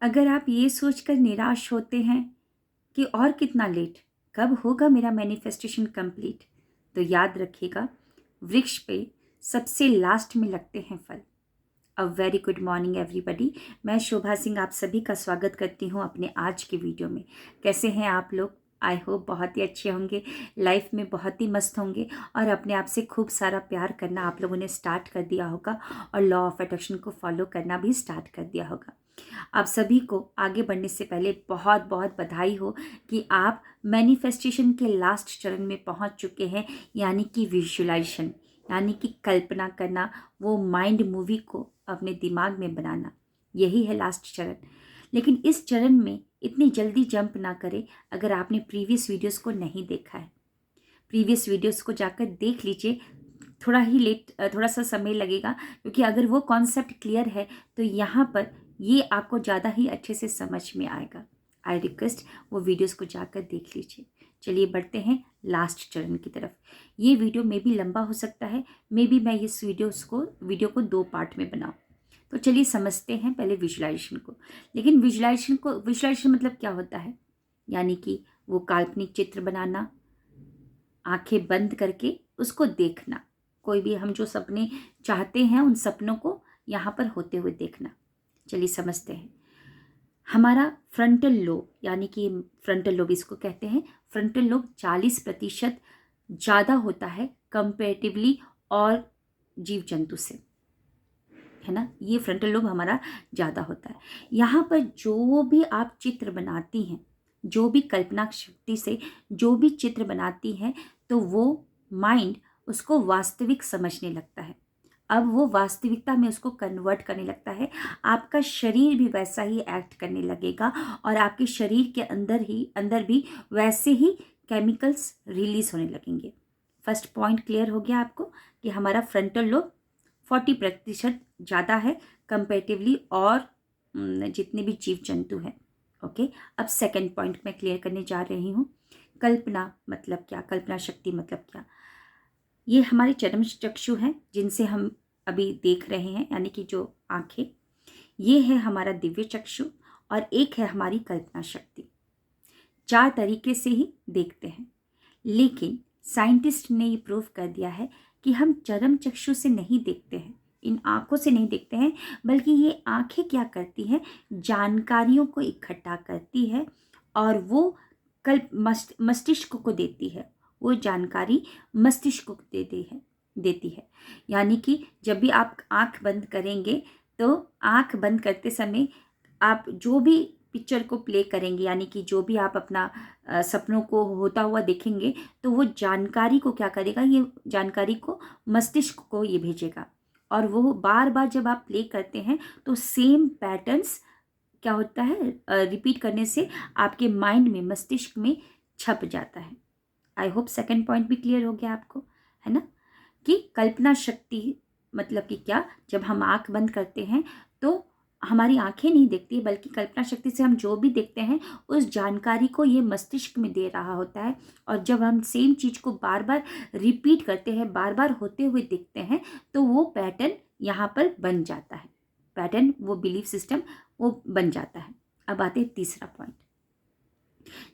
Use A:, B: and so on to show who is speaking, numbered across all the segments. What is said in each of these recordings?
A: अगर आप ये सोचकर निराश होते हैं कि और कितना लेट, कब होगा मेरा मैनिफेस्टेशन कंप्लीट, तो याद रखिएगा, वृक्ष पे सबसे लास्ट में लगते हैं फल। A very good morning everybody. मैं शोभा सिंह आप सभी का स्वागत करती हूँ अपने आज के वीडियो में। कैसे हैं आप लोग? आई होप बहुत ही अच्छे होंगे, लाइफ में बहुत ही मस्त होंगे और अपने आप से खूब सारा प्यार करना आप लोगों ने स्टार्ट कर दिया होगा और लॉ ऑफ अट्रैक्शन को फॉलो करना भी स्टार्ट कर दिया होगा। आप सभी को आगे बढ़ने से पहले बहुत बहुत बधाई हो कि आप मैनिफेस्टेशन के लास्ट चरण में पहुंच चुके हैं, यानी कि विजुअलाइजेशन, यानी कि कल्पना करना, वो माइंड मूवी को अपने दिमाग में बनाना। यही है लास्ट चरण। लेकिन इस चरण में इतनी जल्दी जंप ना करें। अगर आपने प्रीवियस वीडियोस को नहीं देखा है, प्रीवियस वीडियोस को जाकर देख लीजिए। थोड़ा सा समय लगेगा, क्योंकि अगर वो कॉन्सेप्ट क्लियर है तो यहाँ पर ये आपको ज़्यादा ही अच्छे से समझ में आएगा। आई रिक्वेस्ट वो वीडियोस को जाकर देख लीजिए। चलिए बढ़ते हैं लास्ट चरण की तरफ। ये वीडियो मे भी लंबा हो सकता है, मे भी मैं इस वीडियो को 2 पार्ट में बनाऊँ। तो चलिए समझते हैं पहले विजुअलाइजेशन को। लेकिन विजुअलाइजेशन मतलब क्या होता है? यानी कि वो काल्पनिक चित्र बनाना, आंखें बंद करके उसको देखना। कोई भी हम जो सपने चाहते हैं उन सपनों को यहाँ पर होते हुए देखना। चलिए समझते हैं। हमारा फ्रंटल लोब, यानी कि फ्रंटल लोब इसको कहते हैं, फ्रंटल लोब 40% ज़्यादा होता है कंपेरेटिवली और जीव जंतु से, है ना। ये फ्रंटल लोब हमारा ज़्यादा होता है। यहाँ पर जो भी आप चित्र बनाती हैं, जो भी कल्पना शक्ति से जो भी चित्र बनाती हैं, तो वो माइंड उसको वास्तविक समझने लगता है। अब वो वास्तविकता में उसको कन्वर्ट करने लगता है। आपका शरीर भी वैसा ही एक्ट करने लगेगा और आपके शरीर के अंदर भी वैसे ही केमिकल्स रिलीज होने लगेंगे। फर्स्ट पॉइंट क्लियर हो गया आपको कि हमारा फ्रंटल लोब 40% ज़्यादा है कंपेरेटिवली और जितने भी जीव जंतु हैं। ओके, अब सेकंड पॉइंट मैं क्लियर करने जा रही हूँ। कल्पना मतलब क्या, कल्पना शक्ति मतलब क्या? ये हमारे चरम चक्षु हैं जिनसे हम अभी देख रहे हैं, यानी कि जो आंखें, ये है हमारा दिव्य चक्षु और एक है हमारी कल्पना शक्ति। 4 तरीके से ही देखते हैं, लेकिन साइंटिस्ट ने ये प्रूव कर दिया है कि हम चरम चक्षु से नहीं देखते हैं, इन आंखों से नहीं देखते हैं, बल्कि ये आंखें क्या करती हैं, जानकारियों को इकट्ठा करती है और वो मस्तिष्क को देती है। वो जानकारी मस्तिष्क को देती है। यानी कि जब भी आप आंख बंद करेंगे, तो आंख बंद करते समय आप जो भी पिक्चर को प्ले करेंगे, यानी कि जो भी आप अपना सपनों को होता हुआ देखेंगे, तो वो जानकारी को क्या करेगा, ये जानकारी को मस्तिष्क को ये भेजेगा और वो बार बार जब आप प्ले करते हैं तो सेम पैटर्न्स क्या होता है, रिपीट करने से आपके माइंड में, मस्तिष्क में छप जाता है। आई होप सेकंड पॉइंट भी क्लियर हो गया आपको, है ना, कि कल्पना शक्ति मतलब कि क्या, जब हम आंख बंद करते हैं तो हमारी आंखें नहीं देखती, बल्कि कल्पना शक्ति से हम जो भी देखते हैं उस जानकारी को ये मस्तिष्क में दे रहा होता है। और जब हम सेम चीज़ को बार बार रिपीट करते हैं, बार बार होते हुए देखते हैं, तो वो पैटर्न यहाँ पर बन जाता है। पैटर्न, वो बिलीफ सिस्टम वो बन जाता है। अब आते हैं तीसरा पॉइंट।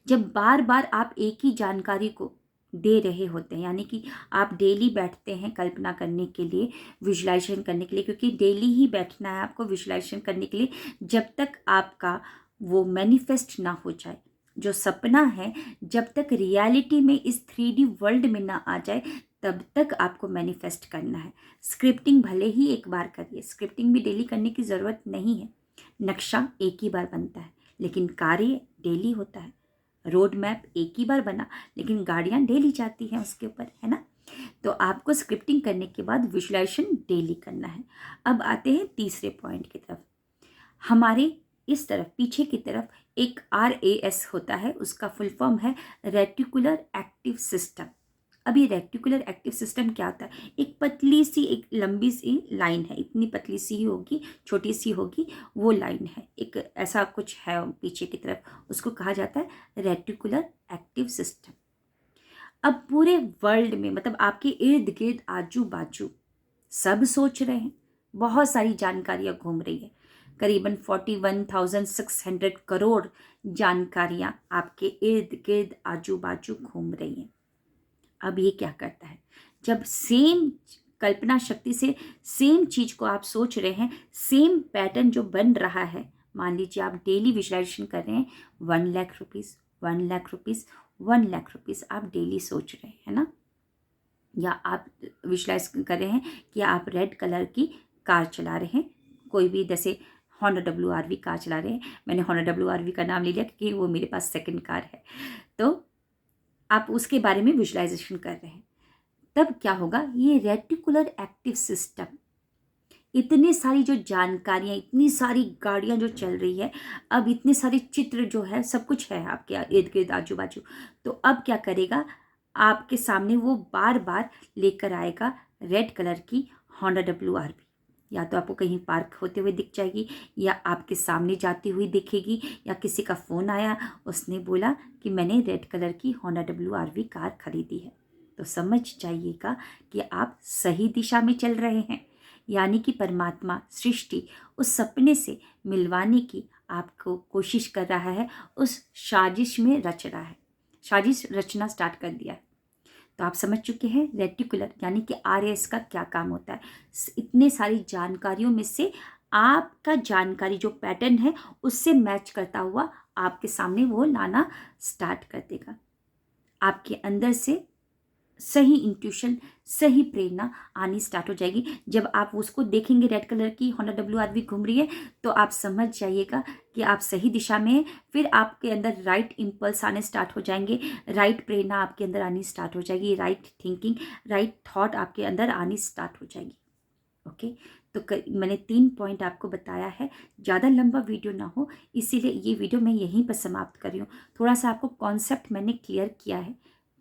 A: जब बार बार आप एक ही जानकारी को दे रहे होते हैं, यानी कि आप डेली बैठते हैं कल्पना करने के लिए, विजुलाइजेशन करने के लिए, क्योंकि डेली ही बैठना है आपको विजुलाइजेशन करने के लिए, जब तक आपका वो मैनिफेस्ट ना हो जाए, जो सपना है जब तक रियलिटी में इस 3D वर्ल्ड में ना आ जाए, तब तक आपको मैनिफेस्ट करना है। स्क्रिप्टिंग भले ही एक बार करिए, स्क्रिप्टिंग भी डेली करने की ज़रूरत नहीं है। नक्शा एक ही बार बनता है, लेकिन कार्य डेली होता है। रोड मैप एक ही बार बना, लेकिन गाड़ियाँ डेली जाती हैं उसके ऊपर, है ना। तो आपको स्क्रिप्टिंग करने के बाद विजुलाइजेशन डेली करना है। अब आते हैं तीसरे पॉइंट की तरफ। हमारे इस तरफ, पीछे की तरफ एक RAS होता है, उसका फुल फॉर्म है रेटिकुलर एक्टिव सिस्टम। अब ये रेटिकुलर एक्टिव सिस्टम क्या होता है? एक पतली सी, एक लंबी सी लाइन है, इतनी पतली सी ही होगी, छोटी सी होगी, वो लाइन है, एक ऐसा कुछ है पीछे की तरफ, उसको कहा जाता है रेटिकुलर एक्टिव सिस्टम। अब पूरे वर्ल्ड में, मतलब आपके इर्द गिर्द, आजू बाजू सब सोच रहे हैं, बहुत सारी जानकारियां घूम रही है, करीबन 41,600 करोड़ जानकारियाँ आपके इर्द गिर्द आजू बाजू घूम रही हैं। अब ये क्या करता है, जब सेम कल्पना शक्ति से सेम चीज को आप सोच रहे हैं, सेम पैटर्न जो बन रहा है, मान लीजिए आप डेली विजुअलाइजेशन कर रहे हैं, 1,00,000 रुपीज, 1,00,000 रुपीज, 1,00,000 रुपीज आप डेली सोच रहे हैं ना, या आप विजुअलाइज कर रहे हैं कि आप रेड कलर की कार चला रहे हैं, कोई भी जैसे Honda WRV कार चला रहे हैं, मैंने Honda WRV का नाम ले लिया क्योंकि वो मेरे पास सेकंड कार है, तो आप उसके बारे में विजुअलाइजेशन कर रहे हैं, तब क्या होगा, ये रेटिकुलर एक्टिव सिस्टम इतनी सारी जो जानकारियाँ, इतनी सारी गाड़ियाँ जो चल रही है, अब इतने सारे चित्र जो है, सब कुछ है आपके इर्द गिर्द आजू बाजू, तो अब क्या करेगा, आपके सामने वो बार बार लेकर आएगा रेड कलर की Honda WRV, या तो आपको कहीं पार्क होते हुए दिख जाएगी, या आपके सामने जाती हुई दिखेगी, या किसी का फ़ोन आया, उसने बोला कि मैंने रेड कलर की Honda WRV कार खरीदी है, तो समझ जाइएगा कि आप सही दिशा में चल रहे हैं, यानी कि परमात्मा सृष्टि उस सपने से मिलवाने की आपको कोशिश कर रहा है, उस साजिश में रच रहा है, साजिश रचना स्टार्ट कर दिया है। तो आप समझ चुके हैं रेटिकुलर यानी कि RAS का क्या काम होता है। इतने सारी जानकारियों में से आपका जानकारी जो पैटर्न है उससे मैच करता हुआ आपके सामने वो लाना स्टार्ट कर देगा। आपके अंदर से सही इंट्यूशन, सही प्रेरणा आनी स्टार्ट हो जाएगी। जब आप उसको देखेंगे रेड कलर की Honda WRV घूम रही है, तो आप समझ जाइएगा कि आप सही दिशा में हैं। फिर आपके अंदर राइट इम्पल्स आने स्टार्ट हो जाएंगे, राइट प्रेरणा आपके अंदर आनी स्टार्ट हो जाएगी, राइट थिंकिंग, राइट थॉट आपके अंदर आनी स्टार्ट हो जाएगी। ओके, तो मैंने 3 पॉइंट आपको बताया है, ज़्यादा लंबा वीडियो ना हो इसीलिए ये वीडियो मैं यहीं पर समाप्त कर रही हूँ। थोड़ा सा आपको कॉन्सेप्ट मैंने क्लियर किया है।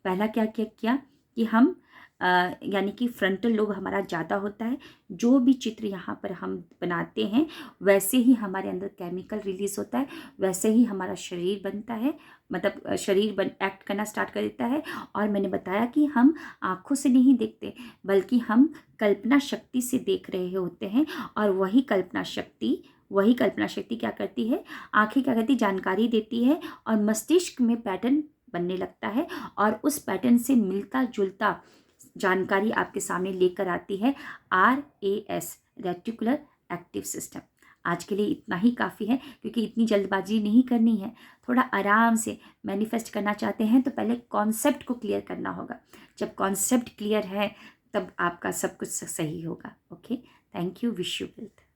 A: पहला क्या क्या किया कि हम यानी कि फ्रंटल लोब हमारा ज़्यादा होता है, जो भी चित्र यहाँ पर हम बनाते हैं वैसे ही हमारे अंदर केमिकल रिलीज होता है, वैसे ही हमारा शरीर बनता है, मतलब शरीर एक्ट करना स्टार्ट कर देता है। और मैंने बताया कि हम आँखों से नहीं देखते बल्कि हम कल्पना शक्ति से देख रहे होते हैं, और वही कल्पना शक्ति क्या करती है, आँखें क्या करती, जानकारी देती है, और मस्तिष्क में पैटर्न बनने लगता है, और उस पैटर्न से मिलता जुलता जानकारी आपके सामने लेकर आती है RAS, रेटिकुलर एक्टिव सिस्टम। आज के लिए इतना ही काफ़ी है, क्योंकि इतनी जल्दबाजी नहीं करनी है, थोड़ा आराम से मैनिफेस्ट करना चाहते हैं तो पहले कॉन्सेप्ट को क्लियर करना होगा। जब कॉन्सेप्ट क्लियर है तब आपका सब कुछ सही होगा। Okay, thank you, wish you wealth.